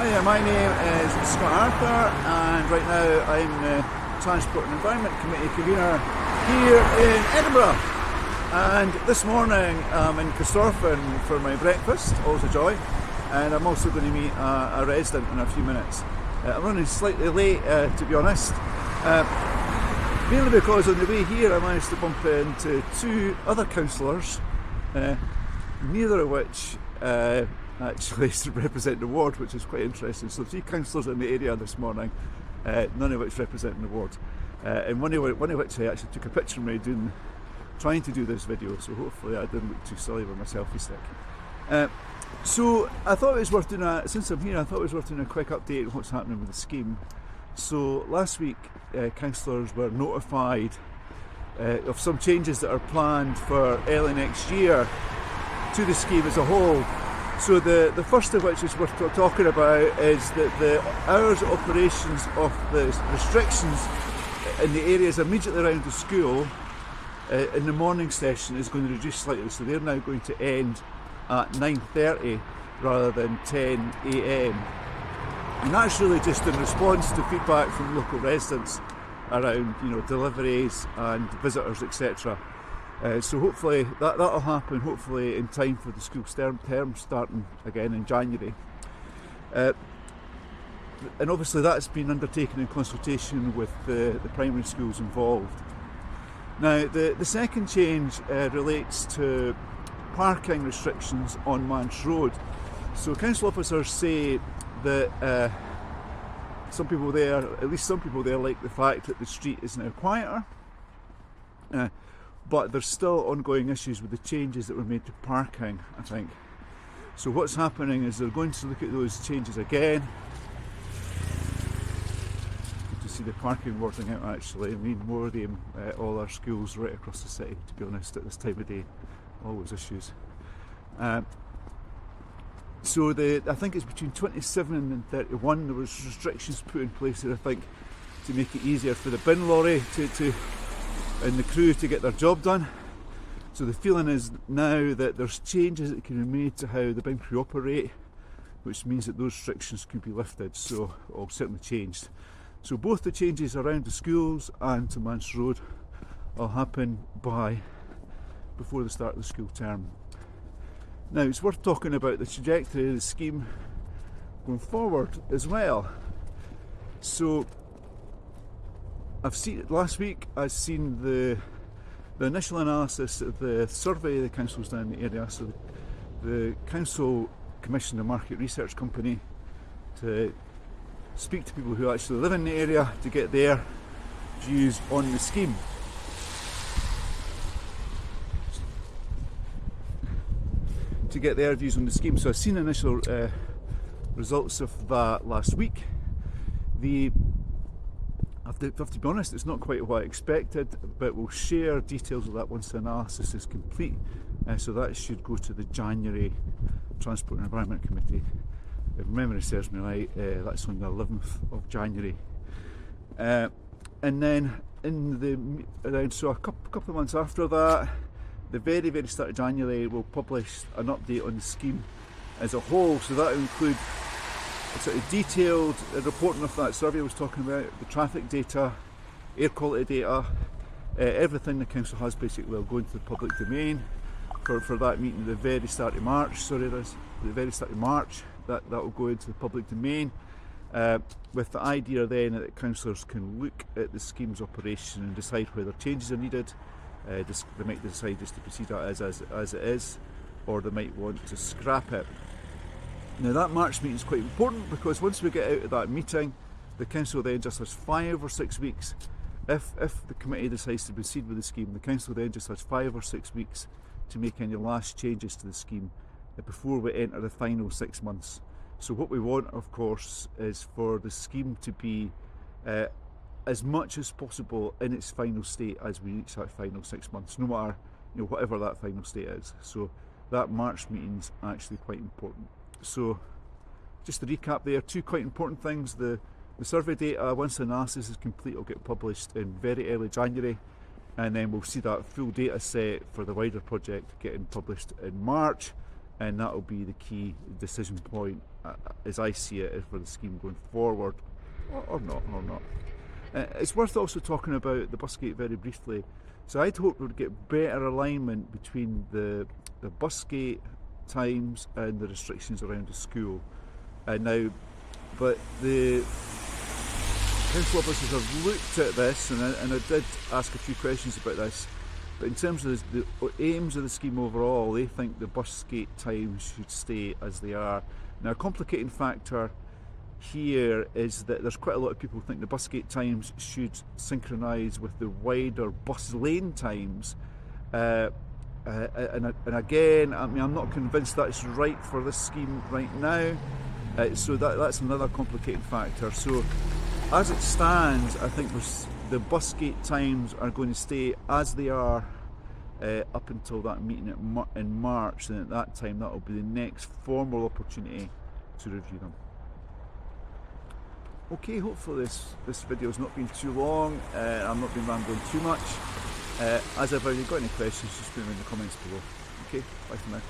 Hi, my name is Scott Arthur, and right now I'm the Transport and Environment Committee convener here in Edinburgh. And this morning I'm in Corstorphine for my breakfast, always a joy, and I'm also going to meet a resident in a few minutes. I'm running slightly late, to be honest, mainly because on the way here I managed to bump into two other councillors, neither of which actually represent the ward, which is quite interesting. So 3 councillors in the area this morning, none of which represent the ward, and one of which I actually took a picture of me trying to do this video, so hopefully I didn't look too silly with my selfie stick. So I thought it was worth doing since I'm here, I thought it was worth doing a quick update on what's happening with the scheme. So last week councillors were notified of some changes that are planned for early next year to the scheme as a whole. So the first of which is worth talking about is that the hours of operations of the restrictions in the areas immediately around the school in the morning session is going to reduce slightly. So they're now going to end at 9:30 rather than 10 AM. And that's really just in response to feedback from local residents around, deliveries and visitors, etc. So hopefully that'll happen, hopefully in time for the school term starting again in January. And obviously that's been undertaken in consultation with the primary schools involved. Now the second change relates to parking restrictions on Manse Road. So council officers say that some people there, at least some people there, like the fact that the street is now quieter. But there's still ongoing issues with the changes that were made to parking, I think. So what's happening is they're going to look at those changes again. To see the parking wording out actually, I mean more of them, all our schools right across the city, to be honest, at this time of day, always issues. So I think it's between 27 and 31 there was restrictions put in place there, I think, to make it easier for the bin lorry and the crew to get their job done. So the feeling is now that there's changes that can be made to how the bin crew operate, which means that those restrictions could be lifted, or certainly changed. So both the changes around the schools and to Manse Road will happen before the start of the school term. Now it's worth talking about the trajectory of the scheme going forward as well. So last week I've seen the initial analysis of the survey the council's done in the area. So the council commissioned a market research company to speak to people who actually live in the area to get their views on the scheme. So I've seen initial results of that last week. I have to be honest, it's not quite what I expected, but we'll share details of that once the analysis is complete. So that should go to the January Transport and Environment Committee. If memory serves me right, that's on the 11th of January. And then so a couple of months after that, the very, very start of January, we'll publish an update on the scheme as a whole. So that will include a sort of detailed reporting of that survey I was talking about, the traffic data, air quality data, everything the council has basically will go into the public domain for that meeting at the very start of March. That will go into the public domain, with the idea then that councillors can look at the scheme's operation and decide whether changes are needed. They might decide just to proceed as it is, or they might want to scrap it. Now that March meeting is quite important because once we get out of that meeting, the council then just has 5 or 6 weeks. If the committee decides to proceed with the scheme, the council then just has 5 or 6 weeks to make any last changes to the scheme before we enter the final 6 months. So what we want, of course, is for the scheme to be as much as possible in its final state as we reach that final 6 months, no matter whatever that final state is. So that March meeting's actually quite important. So just to recap there, 2 quite important things. The survey data, once the analysis is complete, will get published in very early January, and then we'll see that full data set for the wider project getting published in March. and that will be the key decision point, as I see it, for the scheme going forward, or not. It's worth also talking about the bus gate very briefly. So I'd hoped we'd get better alignment between the bus gate times and the restrictions around the school. But the council officers have looked at this, and I did ask a few questions about this. But in terms of the aims of the scheme overall, they think the bus gate times should stay as they are. Now, a complicating factor here is that there's quite a lot of people who think the bus gate times should synchronise with the wider bus lane times. And again, I mean, I'm not convinced that's right for this scheme right now. So that's another complicating factor. So as it stands, I think the bus gate times are going to stay as they are up until that meeting in March, and at that time that will be the next formal opportunity to review them. Okay, hopefully this video has not been too long. I've not been rambling too much. As ever, if you've got any questions, just put them in the comments below. Okay, bye for now.